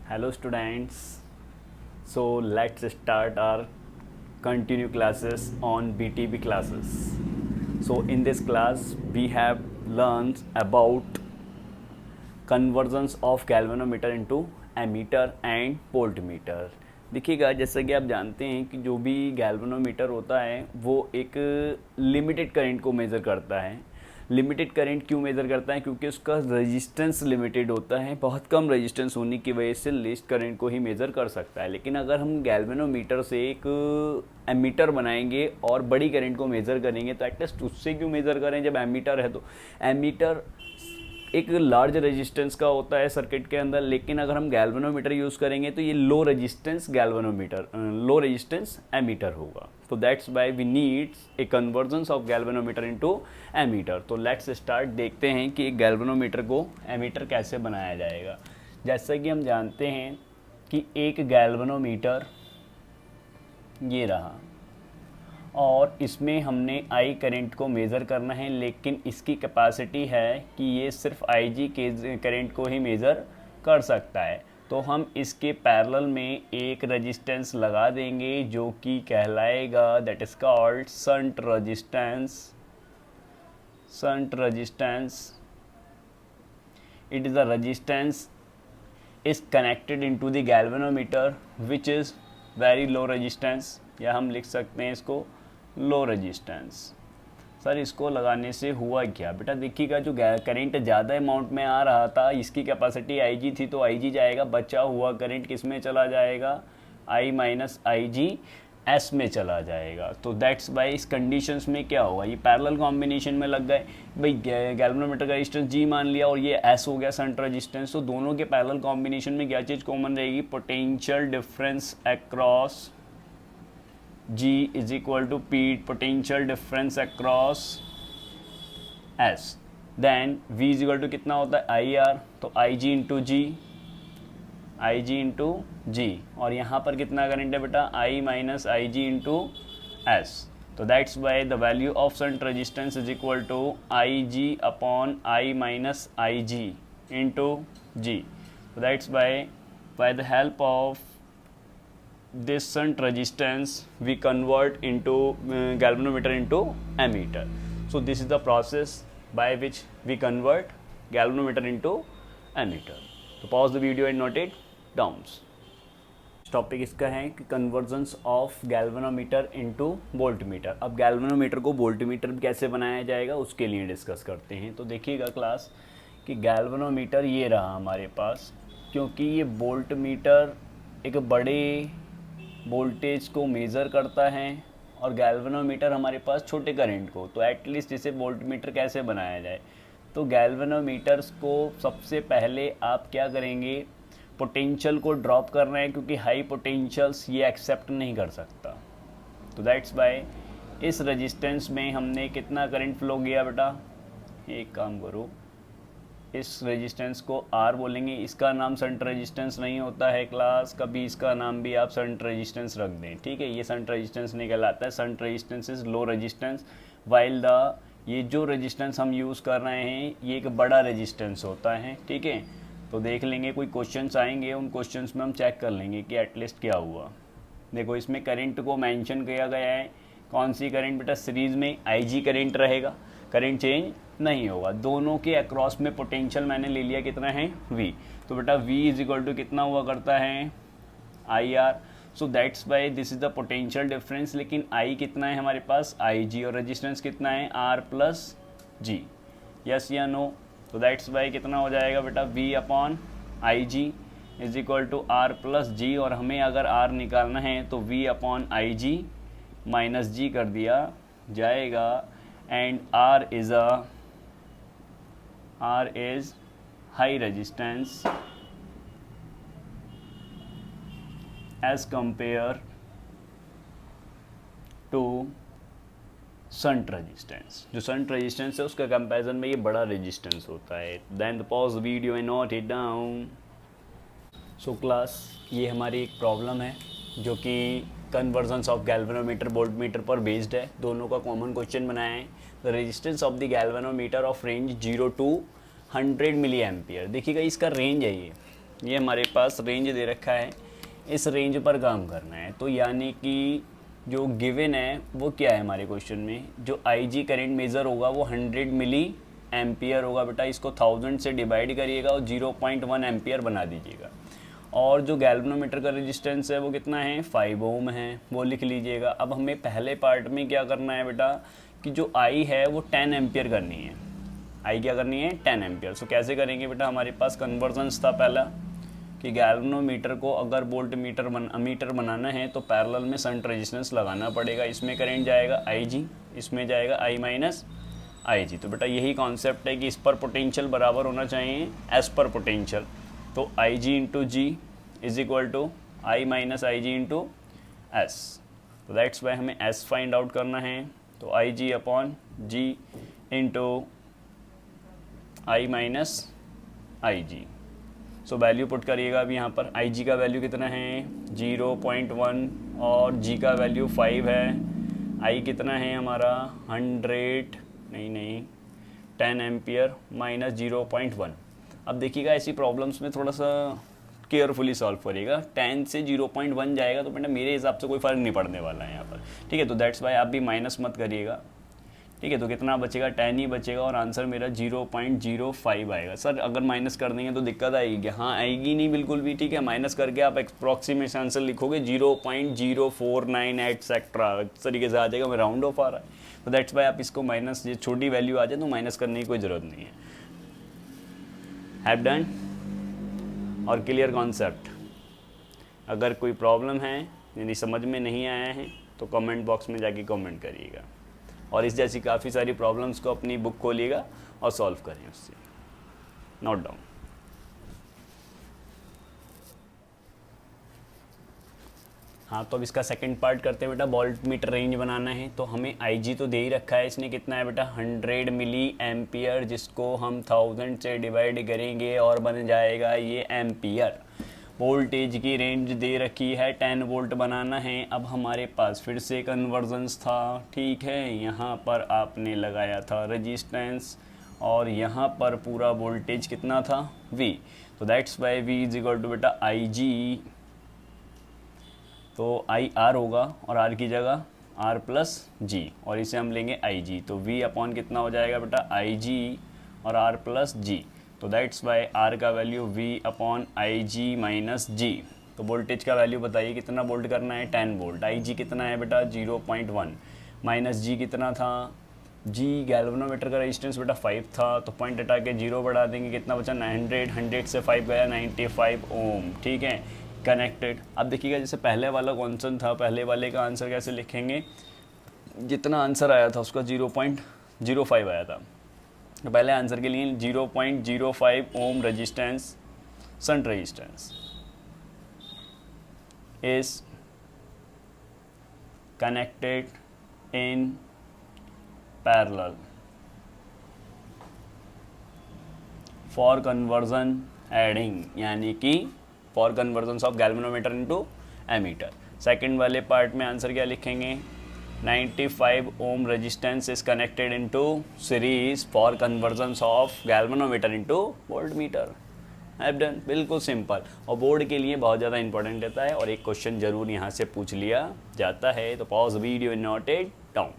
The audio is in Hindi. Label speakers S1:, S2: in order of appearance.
S1: Hello students. So let's start our continue classes on BTB classes. So in this class we have learned about conversions of galvanometer into ammeter and voltmeter. देखिएगा, जैसा कि आप जानते हैं कि जो भी गैल्वेनोमीटर होता है वो एक लिमिटेड करंट को मेज़र करता है. लिमिटेड करंट क्यों मेज़र करता है? क्योंकि उसका रेजिस्टेंस लिमिटेड होता है. बहुत कम रेजिस्टेंस होने की वजह से लीस्ट करंट को ही मेज़र कर सकता है. लेकिन अगर हम गैल्वेनोमीटर से एक एमीटर बनाएंगे और बड़ी करंट को मेज़र करेंगे तो एटलीस्ट उससे क्यों मेज़र करें जब एमीटर है. तो एमीटर एक लार्ज रेजिस्टेंस का होता है सर्किट के अंदर, लेकिन अगर हम गैल्वेनोमीटर यूज़ करेंगे तो ये low resistance galvanometer, low resistance ammeter होगा. तो that's why we need a conversions of galvanometer into ammeter. तो लेट्स स्टार्ट, देखते हैं कि एक गैल्वेनोमीटर को एमीटर कैसे बनाया जाएगा. जैसा कि हम जानते हैं कि एक गैल्वेनोमीटर ये रहा और इसमें हमने आई करंट को मेज़र करना है, लेकिन इसकी कैपेसिटी है कि ये सिर्फ आई जी के करंट को ही मेज़र कर सकता है. तो हम इसके पैरेलल में एक रेजिस्टेंस लगा देंगे जो कि कहलाएगा, that is called shunt resistance. Shunt resistance, it is a resistance is connected into the galvanometer which is very low resistance, या हम लिख सकते हैं इसको लो रेजिस्टेंस. सर इसको लगाने से हुआ क्या? बेटा देखिएगा, जो करंट ज़्यादा अमाउंट में आ रहा था, इसकी कैपेसिटी आई जी थी तो आई जी जाएगा, बचा हुआ करंट किस में चला जाएगा? आई माइनस आई जी एस में चला जाएगा. तो दैट्स बाय इस कंडीशंस में क्या होगा, ये पैरेलल कॉम्बिनेशन में लग गए. भाई गैल्वेनोमीटर का रेजिस्टेंस जी मान लिया और ये एस हो गया शंट रेजिस्टेंस. तो दोनों के पैरेलल कॉम्बिनेशन में क्या चीज़ कॉमन रहेगी? Potential difference across G is equal to P, potential difference across S. Then V is equal to कितना होता है? IR. तो IG into G, I G into G, और यहाँ पर कितना करंट है बेटा? I minus I G into S. तो that's why the value of shunt resistance is equal to I G upon I minus I G into G. तो that's why by the help of this shunt resistance we convert into galvanometer into ammeter. So this is the process by which we convert galvanometer into ammeter. So pause the video and note it down. Topic इसका है कि conversions of galvanometer into voltmeter. अब गैल्वेनोमीटर को वोल्टमीटर कैसे बनाया जाएगा उसके लिए डिस्कस करते हैं. तो देखिएगा क्लास कि गैल्वेनोमीटर ये रहा हमारे पास, क्योंकि ये वोल्टमीटर एक बड़े वोल्टेज को मेज़र करता है और गैल्वेनोमीटर हमारे पास छोटे करंट को. तो एटलीस्ट इसे वोल्टमीटर कैसे बनाया जाए? तो गैल्वेनोमीटर्स को सबसे पहले आप क्या करेंगे, पोटेंशियल को ड्रॉप कर रहे हैं क्योंकि हाई पोटेंशियल्स ये एक्सेप्ट नहीं कर सकता. तो दैट्स बाय इस रेजिस्टेंस में हमने कितना करंट फ्लो किया बेटा? एक काम करो, इस रेजिस्टेंस को R बोलेंगे. इसका नाम शंट रेजिस्टेंस नहीं होता है क्लास, कभी इसका नाम भी आप शंट रेजिस्टेंस रख दें. ठीक है, ये शंट रेजिस्टेंस नहीं कहलाता है. Shunt resistance is low resistance, while the ये जो रेजिस्टेंस हम यूज़ कर रहे हैं ये एक बड़ा रेजिस्टेंस होता है. ठीक है, तो देख लेंगे, कोई क्वेश्चंस आएंगे, उन क्वेश्चंस में हम चेक कर लेंगे कि एटलीस्ट क्या हुआ. देखो इसमें करंट को मेंशन किया गया है. कौन सी करंट बेटा? सीरीज़ में आई जी करंट रहेगा, करंट चेंज नहीं होगा. दोनों के अक्रॉस में पोटेंशियल मैंने ले लिया कितना है? V. तो बेटा V इज इक्वल टू कितना हुआ करता है? IR. So that's by this is the potential difference. लेकिन I कितना है हमारे पास? IG, और रेजिस्टेंस कितना है? R plus G. यस या नो? तो दैट्स बाय कितना हो जाएगा बेटा? V upon I G is equal to R plus G, और हमें अगर R निकालना है तो V upon I G minus G कर दिया जाएगा. And R is high resistance as compare to shunt resistance. जो शंट रेजिस्टेंस है उसका कंपैरिजन में ये बड़ा रेजिस्टेंस होता है. Then pause video and note it down. So class, ये हमारी एक प्रॉब्लम है जो कि कन्वर्जन्स ऑफ गैल्वेनोमीटर वोल्टमीटर पर बेस्ड है. दोनों का कॉमन क्वेश्चन बनाया है. The resistance of the galvanometer of range 0 to 100 milli ampere. देखिएगा इसका रेंज है ये, ये हमारे पास रेंज दे रखा है, इस रेंज पर काम करना है। तो यानी कि जो गिवन है वो क्या है हमारे क्वेश्चन में, जो IG करंट मेज़र होगा वो 100 मिली एम्पियर होगा बेटा। इसको 1000 से डिवाइड करिएगा और 0.1 एम्पियर बना दीजिएगा। और जो गैल्वेनोमीटर का रेजिस्टेंस है वो कितना है, 5 ओम है, वो लिख लीजिएगा। अब हमें पहले पार्ट में क्या करना है बेटा कि जो I है वो 10 एम्पियर करनी है। I क्या करनी है, 10 एम्पियर। सो कैसे करेंगे बेटा, हमारे पास कन्वर्जन्स था पहला कि गैल्वेनोमीटर को अगर वोल्ट मीटर बनाना है तो पैरेलल में शंट रेजिस्टेंस लगाना पड़ेगा। इसमें करंट जाएगा IG, इसमें जाएगा I माइनस IG। तो बेटा यही कॉन्सेप्ट है कि इस पर पोटेंशियल बराबर होना चाहिए एस पर पोटेंशियल। तो IG into G is equal to I minus IG into S. तो दैट्स वाई हमें एस फाइंड आउट करना है। तो IG upon G into I minus IG। So value put करिएगा अभी यहाँ पर। IG का वैल्यू कितना है, 0.1 और G का वैल्यू 5 है। I कितना है हमारा 10 एम्पियर माइनस 0.1। अब देखिएगा ऐसी प्रॉब्लम्स में थोड़ा सा केयरफुली सॉल्व करिएगा। 10 से 0.1 जाएगा तो बेटा मेरे हिसाब से कोई फ़र्क नहीं पड़ने वाला है यहाँ पर, ठीक है। तो दैट्स वाई आप भी माइनस मत करिएगा, ठीक है। तो कितना बचेगा, 10 ही बचेगा और आंसर मेरा 0.05 आएगा। सर अगर माइनस कर देंगे तो दिक्कत आएगी, हाँ आएगी नहीं बिल्कुल भी, ठीक है। माइनस करके आप अप्रॉक्सीमेशन आंसर लिखोगे 0.049 एटसेट्रा इस तरीके से आ जाएगा, मैं राउंड ऑफ आ रहा है। तो दैट्स वाई आप इसको माइनस, ये छोटी वैल्यू आ जाए तो माइनस करने की कोई ज़रूरत नहीं है। हैव डन और क्लियर कॉन्सेप्ट। अगर कोई प्रॉब्लम है यानी समझ में नहीं आया है तो कमेंट बॉक्स में जाके कमेंट करिएगा, और इस जैसी काफ़ी सारी प्रॉब्लम्स को अपनी बुक खोलिएगा और सॉल्व करें उससे। Note down. हाँ, तो अब इसका सेकंड पार्ट करते हैं बेटा। वोल्ट मीटर रेंज बनाना है तो हमें IG तो दे ही रखा है, इसने कितना है बेटा 100 मिली एम्पियर, जिसको हम 1000 से डिवाइड करेंगे और बन जाएगा ये एम्पियर। वोल्टेज की रेंज दे रखी है, 10 वोल्ट बनाना है। अब हमारे पास फिर से कन्वर्जन्स था, ठीक है। यहाँ पर आपने लगाया था रेजिस्टेंस और यहाँ पर पूरा वोल्टेज कितना था, V। तो that's why V is equal to beta IG, तो IR होगा और R की जगह R प्लस G, और इसे हम लेंगे IG। तो V अपॉन कितना हो जाएगा बेटा IG और R प्लस G। तो दैट्स वाई R का value V upon IG minus G। तो वोल्टेज का वैल्यू बताइए कितना वोल्ट करना है, 10 वोल्ट। IG कितना है बेटा 0.1 माइनस G कितना था, G गैल्वेनोमीटर का रेजिस्टेंस बेटा 5 था, तो पॉइंट हटा के 0 बढ़ा देंगे, कितना बचा 100 से 5 गया 95 ओम, ठीक है। कनेक्टेड। अब देखिएगा जैसे पहले वाला क्वेश्चन था, पहले वाले का आंसर कैसे लिखेंगे, जितना आंसर आया था उसका 0.05 आया था। तो पहले आंसर के लिए 0.05 ohm resistance, shunt resistance is connected in parallel for conversion adding, यानी कि for conversion of galvanometer into ammeter. Second वाले पार्ट में आंसर क्या लिखेंगे, 95 ohm resistance is connected into series for conversion of galvanometer into voltmeter. Have done, बिल्कुल सिंपल। और बोर्ड के लिए बहुत ज़्यादा इंपॉर्टेंट रहता है और एक क्वेश्चन जरूर यहाँ से पूछ लिया जाता है। तो pause video and note it down.